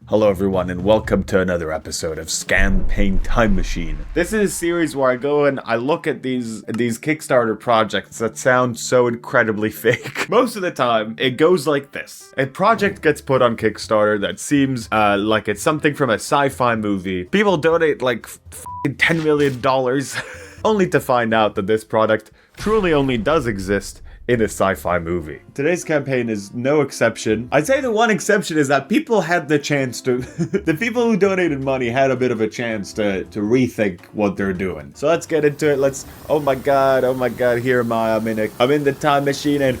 Hello everyone and welcome to another episode of Campaign Time Machine. This is a series where I go and I look at these Kickstarter projects that sound so incredibly fake. Most of the time, it goes like this. A project gets put on Kickstarter that seems like it's something from a sci-fi movie. People donate like $10 million only to find out that this product truly only does exist in a sci-fi movie. Today's campaign is no exception. I'd say the one exception is that people had the chance to, the people who donated money had a bit of a chance to rethink what they're doing. So let's get into it. Oh my god, here am I. I'm in the time machine and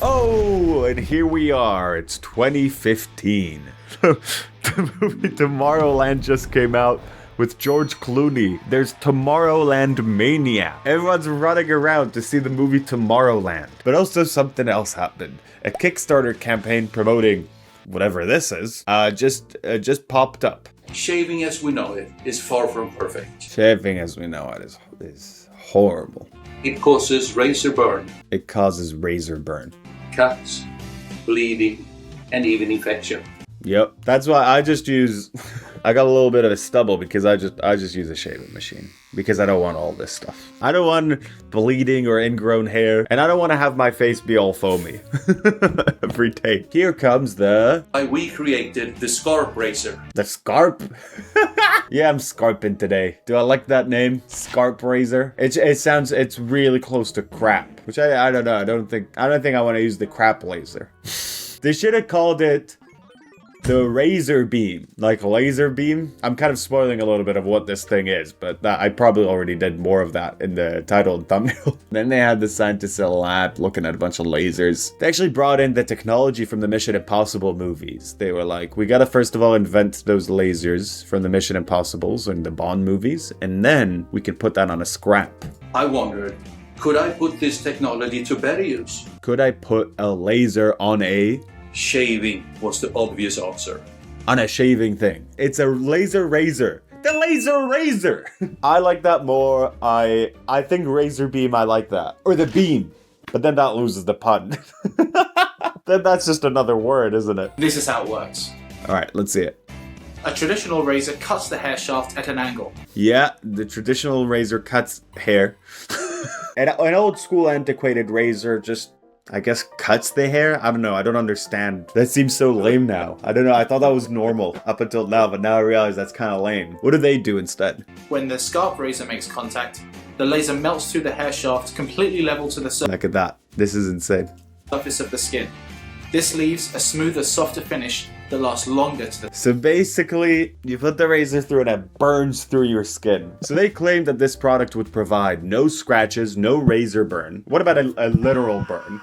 oh, and here we are. It's 2015. The movie Tomorrowland just came out with George Clooney. There's Tomorrowland Mania. Everyone's running around to see the movie Tomorrowland. But also something else happened. A Kickstarter campaign promoting whatever this is just popped up. Shaving as we know it is far from perfect. Shaving as we know it is horrible. It causes razor burn. It causes razor burn. Cuts, bleeding, and even infection. Yep, that's why I just use. I got a little bit of a stubble because I just use a shaving machine because I don't want all this stuff. I don't want bleeding or ingrown hair, and I don't want to have my face be all foamy every day. Here comes the. We created the Skarp razor. The Skarp. Yeah, I'm scarping today. Do I like that name? Skarp razor. It's really close to crap, which I don't know. I don't think I want to use the crap laser. They should have called it the Razor Beam, like laser beam. I'm kind of spoiling a little bit of what this thing is, but I probably already did more of that in the title and thumbnail. Then they had the scientists in a lab looking at a bunch of lasers. They actually brought in the technology from the Mission Impossible movies. They were like, we gotta first of all invent those lasers from the Mission Impossibles and the Bond movies, and then we can put that on a scrap. I wondered, could I put this technology to better use? Could I put a laser on a... Shaving was the obvious answer. On a shaving thing. It's a laser razor. The laser razor! I like that more. I think razor beam, I like that. Or the beam. But then that loses the pun. Then that's just another word, isn't it? This is how it works. Alright, let's see it. A traditional razor cuts the hair shaft at an angle. Yeah, the traditional razor cuts hair. And an old school antiquated razor just, I guess, cuts the hair? I don't know. I don't understand. That seems so lame now. I don't know. I thought that was normal up until now, but now I realize that's kind of lame. What do they do instead? When the Skarp razor makes contact, the laser melts through the hair shaft completely level to the Look at that. This is insane. surface of the skin. This leaves a smoother, softer finish that lasts longer to the... So basically, you put the razor through and it burns through your skin. So they claimed that this product would provide no scratches, no razor burn. What about a literal burn?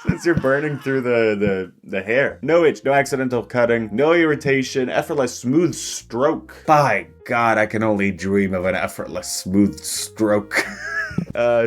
Since you're burning through the hair. No itch, no accidental cutting, no irritation, effortless smooth stroke. By God, I can only dream of an effortless smooth stroke.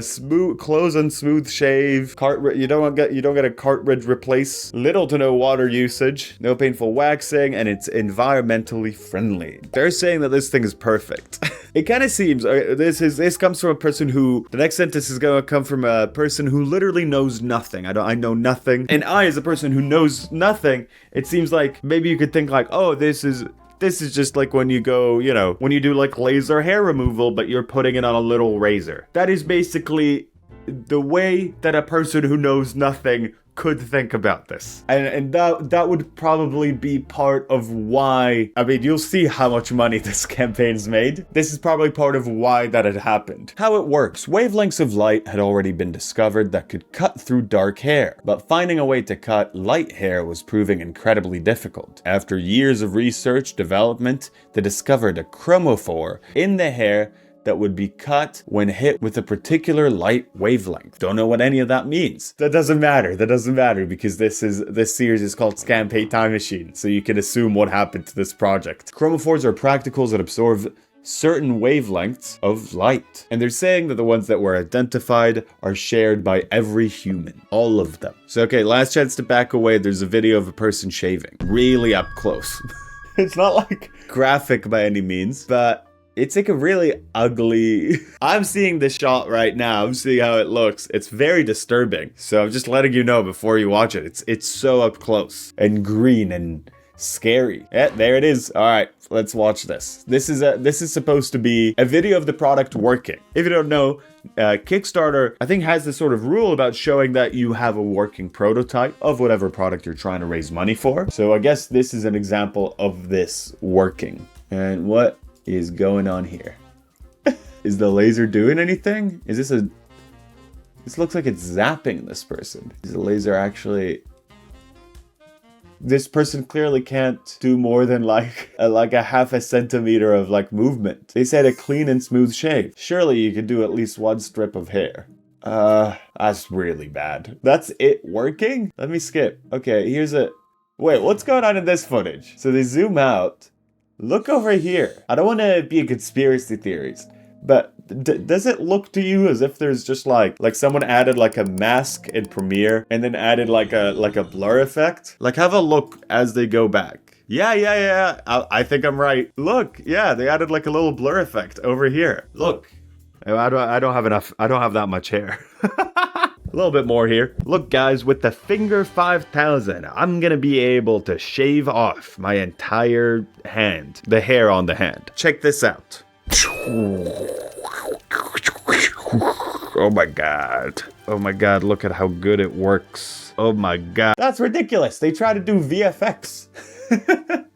Smooth close and smooth shave. You don't get a cartridge replace. Little to no water usage. No painful waxing, and it's environmentally friendly. They're saying that this thing is perfect. It kind of seems this comes from a person who, the next sentence is going to come from a person who literally knows nothing. I know nothing, and I, as a person who knows nothing, it seems like maybe you could think like, oh, this is just like when you go, when you do like laser hair removal, but you're putting it on a little razor. That is basically the way that a person who knows nothing could think about this. And that would probably be part of why, I mean, you'll see how much money this campaign's made. This is probably part of why that had happened. How it works. Wavelengths of light had already been discovered that could cut through dark hair, but finding a way to cut light hair was proving incredibly difficult. After years of research, development, they discovered a chromophore in the hair that would be cut when hit with a particular light wavelength. Don't know what any of that means. That doesn't matter because this series is called Campaign Time Machine, so you can assume what happened to this project. Chromophores are practicals that absorb certain wavelengths of light. And they're saying that the ones that were identified are shared by every human. All of them. So okay, last chance to back away. There's a video of a person shaving. Really up close. It's not like graphic by any means, but it's like a really ugly... I'm seeing this shot right now. I'm seeing how it looks. It's very disturbing. So I'm just letting you know before you watch it. It's so up close and green and scary. Yeah, there it is. All right, let's watch this. This is supposed to be a video of the product working. If you don't know, Kickstarter, I think, has this sort of rule about showing that you have a working prototype of whatever product you're trying to raise money for. So I guess this is an example of this working. And what is going on here? Is the laser doing anything? Is this a... This looks like it's zapping this person. Is the laser actually... This person clearly can't do more than like a half a centimeter of like movement. They said a clean and smooth shave. Surely you could do at least one strip of hair. That's really bad. That's it working? Let me skip. Okay, here's a... Wait, what's going on in this footage? So they zoom out. Look over here. I don't want to be a conspiracy theorist, but does it look to you as if there's just like someone added like a mask in Premiere and then added like a blur effect? Like, have a look as they go back. Yeah. I think I'm right. Look, yeah, they added like a little blur effect over here. Look, I don't have enough. I don't have that much hair. A little bit more here. Look, guys, with the Finger 5000, I'm gonna be able to shave off my entire hand, the hair on the hand. Check this out. Oh my god. Oh my god, look at how good it works. Oh my god. That's ridiculous. They try to do VFX.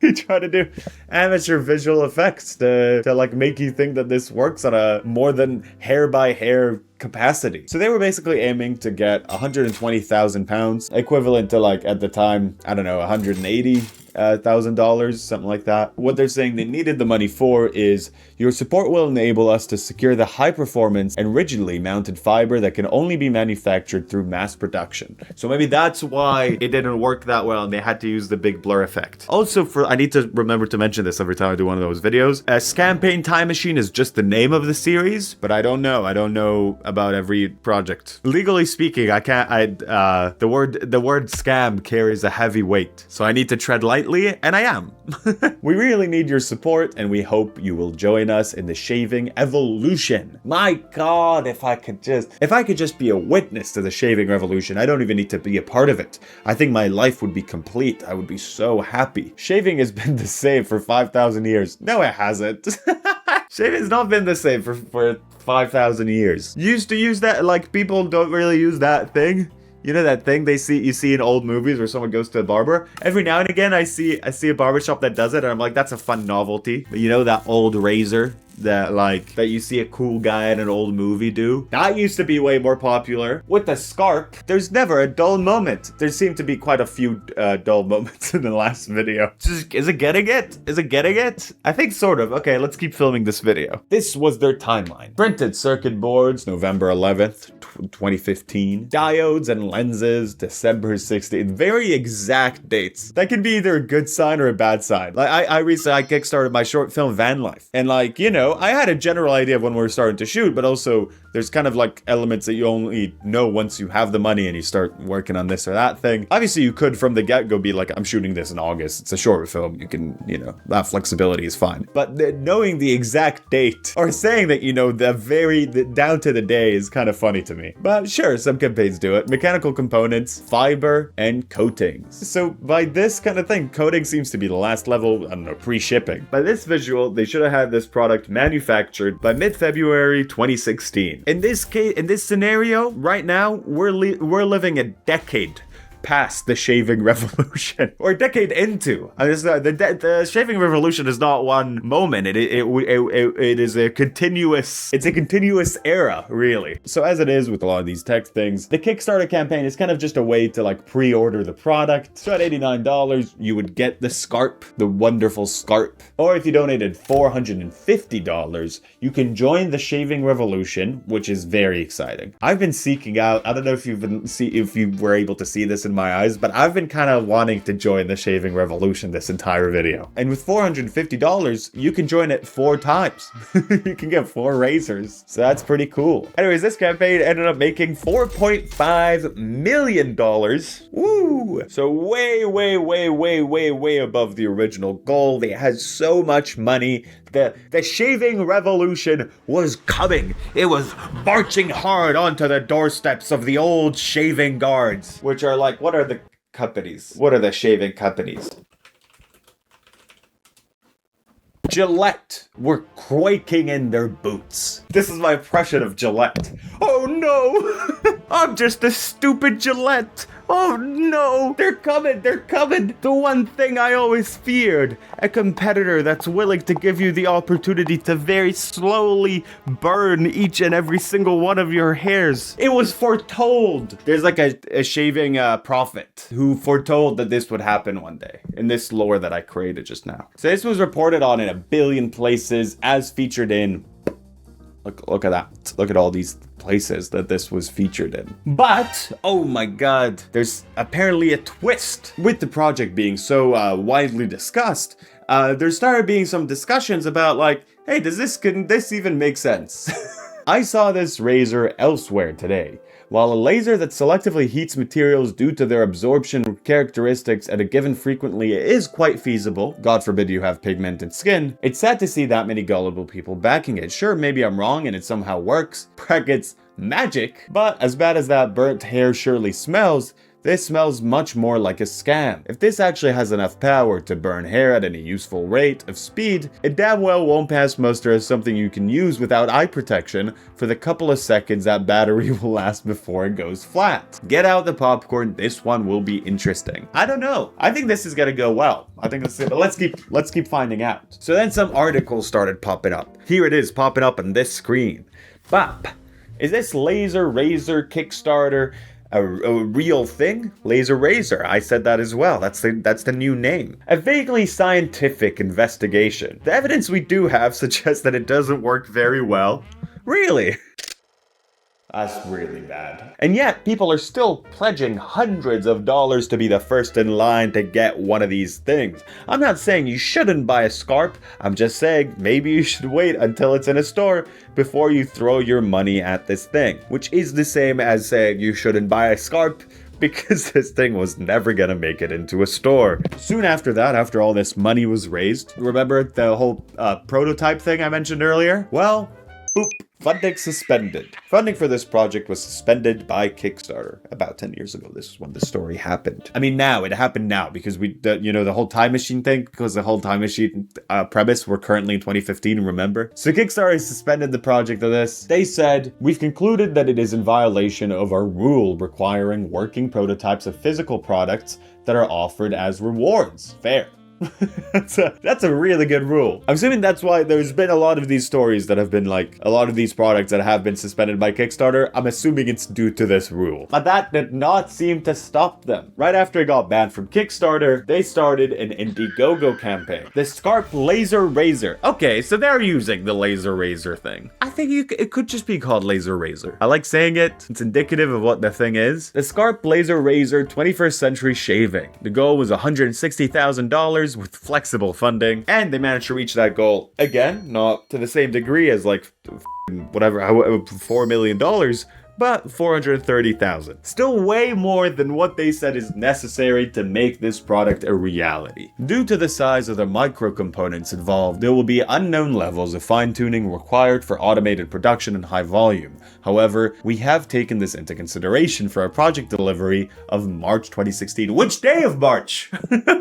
They try to do amateur visual effects to like make you think that this works on a more than hair by hair capacity. So they were basically aiming to get 120,000 pounds, equivalent to like at the time, I don't know, $180,000, something like that. What they're saying they needed the money for is your support will enable us to secure the high performance and rigidly mounted fiber that can only be manufactured through mass production. So maybe that's why it didn't work that well and they had to use the big blur effect. Also, I need to remember to mention this every time I do one of those videos. Scampaign Time Machine is just the name of the series, but I don't know about every project. Legally speaking, I can't, the word scam carries a heavy weight. So I need to tread lightly, and I am. We really need your support, and we hope you will join us in the shaving evolution. My god, if I could just be a witness to the shaving revolution, I don't even need to be a part of it. I think my life would be complete. I would be so happy. Shaving has been the same for 5,000 years. No, it hasn't. Shaving has not been the same for 5,000 years. Used to use that, like, people don't really use that thing. You know that thing you see in old movies where someone goes to a barber? Every now and again I see a barbershop that does it and I'm like, that's a fun novelty. But you know that old razor that you see a cool guy in an old movie do? That used to be way more popular. With the Skarp, there's never a dull moment. There seem to be quite a few dull moments in the last video. Is it getting it? Is it getting it? I think sort of. Okay, let's keep filming this video. This was their timeline. Printed circuit boards, November 11th, 2015. Diodes and lenses, December 16th. Very exact dates. That can be either a good sign or a bad sign. Like, I recently kickstarted my short film Van Life. And like, you know, I had a general idea of when we were starting to shoot, but also there's kind of like elements that you only know once you have the money and you start working on this or that thing. Obviously, you could from the get-go be like, I'm shooting this in August. It's a short film. You can, you know, that flexibility is fine. But knowing the exact date or saying that, you know, down to the day is kind of funny to me. But sure, some campaigns do it. Mechanical components, fiber, and coatings. So by this kind of thing, coating seems to be the last level, I don't know, pre-shipping. By this visual, they should have had this product manufactured by mid-February 2016. In this case, in this scenario, right now, we're living a decade past the shaving revolution, or a decade into. The shaving revolution is not one moment. It is a continuous. It's a continuous era, really. So as it is with a lot of these tech things, the Kickstarter campaign is kind of just a way to like pre-order the product. So at $89, you would get the Skarp, the wonderful Skarp. Or if you donated $450, you can join the shaving revolution, which is very exciting. I've been seeking out. I don't know if you were able to see this in in my eyes, but I've been kind of wanting to join the shaving revolution this entire video. And with $450, you can join it 4 times. You can get 4 razors. So that's pretty cool. Anyways, this campaign ended up making $4.5 million. Woo! So way above the original goal. They had so much money. The shaving revolution was coming. It was marching hard onto the doorsteps of the old shaving guards, which are like, what are the companies? What are the shaving companies? Gillette were quaking in their boots. This is my impression of Gillette. Oh no! I'm just a stupid Gillette. Oh no! They're coming! They're coming! The one thing I always feared. A competitor that's willing to give you the opportunity to very slowly burn each and every single one of your hairs. It was foretold. There's like a shaving prophet who foretold that this would happen one day in this lore that I created just now. So this was reported on in a billion places as featured in... Look at that. Look at all these places that this was featured in. But, oh my god, there's apparently a twist. With the project being so widely discussed, there started being some discussions about like, hey, can this even make sense? I saw this razor elsewhere today. While a laser that selectively heats materials due to their absorption characteristics at a given frequency is quite feasible, God forbid you have pigmented skin, it's sad to see that many gullible people backing it. Sure, maybe I'm wrong and it somehow works, brackets, magic, but as bad as that burnt hair surely smells, this smells much more like a scam. If this actually has enough power to burn hair at any useful rate of speed, it damn well won't pass muster as something you can use without eye protection for the couple of seconds that battery will last before it goes flat. Get out the popcorn, this one will be interesting. I don't know. I think this is gonna go well. I think let's keep finding out. So then some articles started popping up. Here it is popping up on this screen. Bop. Is this laser razor Kickstarter a real thing? Laser razor. I said that as well. That's the new name. A vaguely scientific investigation. The evidence we do have suggests that it doesn't work very well. Really? That's really bad. And yet, people are still pledging hundreds of dollars to be the first in line to get one of these things. I'm not saying you shouldn't buy a Skarp. I'm just saying maybe you should wait until it's in a store before you throw your money at this thing. Which is the same as saying you shouldn't buy a Skarp because this thing was never gonna make it into a store. Soon after that, after all this money was raised, remember the whole prototype thing I mentioned earlier? Well, boop. Funding suspended. Funding for this project was suspended by Kickstarter about 10 years ago. This is when the story happened. I mean, it happened now because the whole time machine thing, because the whole time machine premise, we're currently in 2015, remember? So Kickstarter suspended the project of this. They said, we've concluded that it is in violation of our rule requiring working prototypes of physical products that are offered as rewards. Fair. That's a really good rule. I'm assuming that's why there's been a lot of these stories that have been like, a lot of these products that have been suspended by Kickstarter. I'm assuming it's due to this rule. But that did not seem to stop them. Right after it got banned from Kickstarter, they started an Indiegogo campaign. The Skarp Laser Razor. Okay, so they're using the Laser Razor thing. I think it could just be called Laser Razor. I like saying it. It's indicative of what the thing is. The Skarp Laser Razor 21st Century Shaving. The goal was $160,000 with flexible funding, and they managed to reach that goal again, not to the same degree as like whatever, $4 million, but $430,000. Still way more than what they said is necessary to make this product a reality. Due to the size of the micro components involved, there will be unknown levels of fine-tuning required for automated production and high volume. However, we have taken this into consideration for our project delivery of March 2016. Which day of March?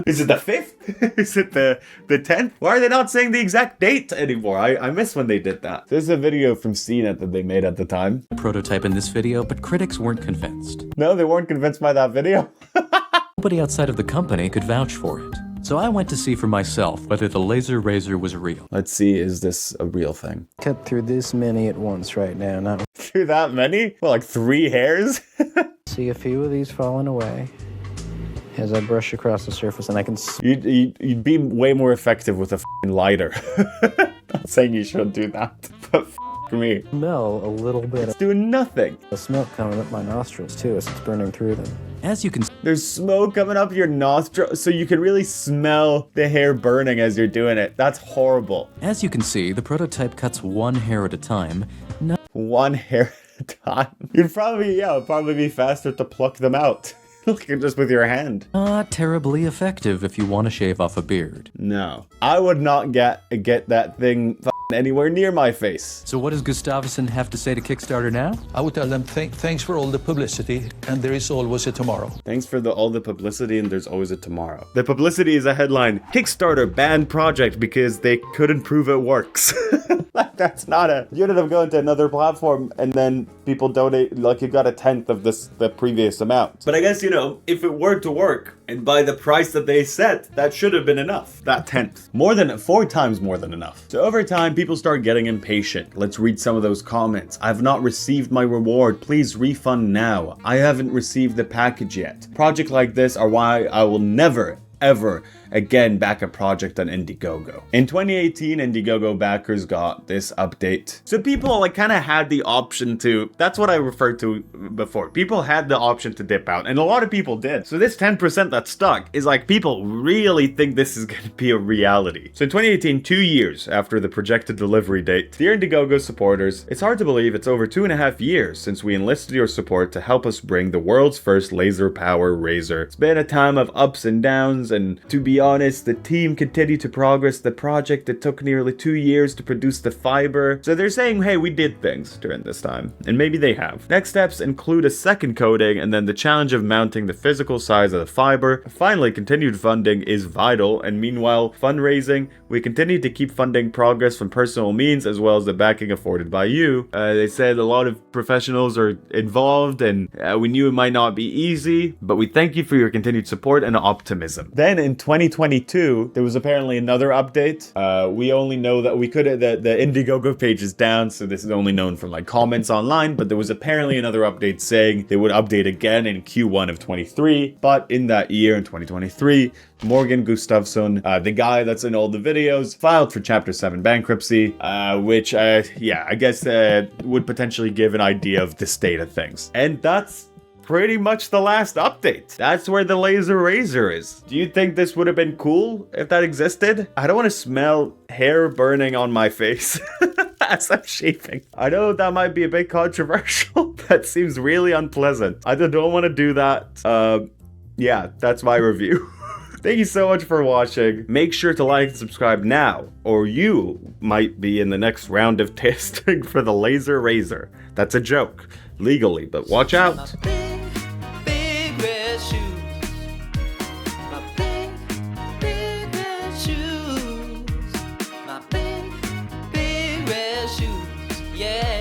Is it the 5th? Is it the 10th? Why are they not saying the exact date anymore? I miss when they did that. There's a video from CNET that they made at the time. Prototype in this video, but critics weren't convinced. No, they weren't convinced by that video. Nobody outside of the company could vouch for it. So I went to see for myself whether the laser razor was real. Let's see, is this a real thing? Cut through this many at once right now. Not Through that many? Well, like 3 hairs? see a few of these falling away as I brush across the surface, and I can You'd be way more effective with a f***ing lighter. Not saying you shouldn't do that, but me. smell a little bit It's doing nothing. of smoke coming up my nostrils too as it's burning through them. As you can There's smoke coming up your nostril, so you can really smell the hair burning as you're doing it. That's horrible. see, the prototype cuts one hair at a time. One hair at a time. It'd probably be faster to pluck them out. Just with your hand. Not terribly effective if you want to shave off a beard. No. I would not get that thing anywhere near my face. So what does Gustafsson have to say to Kickstarter now? I would tell them, thanks for all the publicity, and there is always a tomorrow. Thanks for all the publicity, and there's always a tomorrow. The publicity is a headline. Kickstarter banned project because they couldn't prove it works. Like, that's not a... You ended up going to another platform, and then people donate, like, you got a tenth of the previous amount. But I guess, if it were to work, and by the price that they set, that should have been enough. That tenth. 4 times more than enough. So over time, people start getting impatient. Let's read some of those comments. I've not received my reward. Please refund now. I haven't received the package yet. Projects like this are why I will never, ever again back a project on Indiegogo. In 2018, Indiegogo backers got this update. So people kind of had the option to, that's what I referred to before. People had the option to dip out, and a lot of people did. So this 10% that stuck is people really think this is going to be a reality. So in 2018, 2 years after the projected delivery date, dear Indiegogo supporters, it's hard to believe it's over 2.5 years since we enlisted your support to help us bring the world's first laser power razor. It's been a time of ups and downs, and to be honest, the team continued to progress the project. It took nearly 2 years to produce the fiber. So they're saying, hey, we did things during this time. And maybe they have. Next steps include a second coating and then the challenge of mounting the physical size of the fiber. Finally, continued funding is vital. And meanwhile, fundraising, we continue to keep funding progress from personal means as well as the backing afforded by you. They said a lot of professionals are involved, and we knew it might not be easy, but we thank you for your continued support and optimism. Then in 2022, there was apparently another update. We only know that the Indiegogo page is down, so this is only known from comments online, but there was apparently another update saying they would update again in Q1 of 23, but in that year, in 2023, Morgan Gustafsson, the guy that's in all the videos, filed for Chapter 7 bankruptcy, which, I guess would potentially give an idea of the state of things. And that's pretty much the last update. That's where the laser razor is. Do you think this would have been cool if that existed? I don't want to smell hair burning on my face as I'm shaving. I know that might be a bit controversial. That seems really unpleasant. I don't want to do that. Yeah, that's my review. Thank you so much for watching. Make sure to like and subscribe now, or you might be in the next round of testing for the laser razor. That's a joke, legally, but watch out.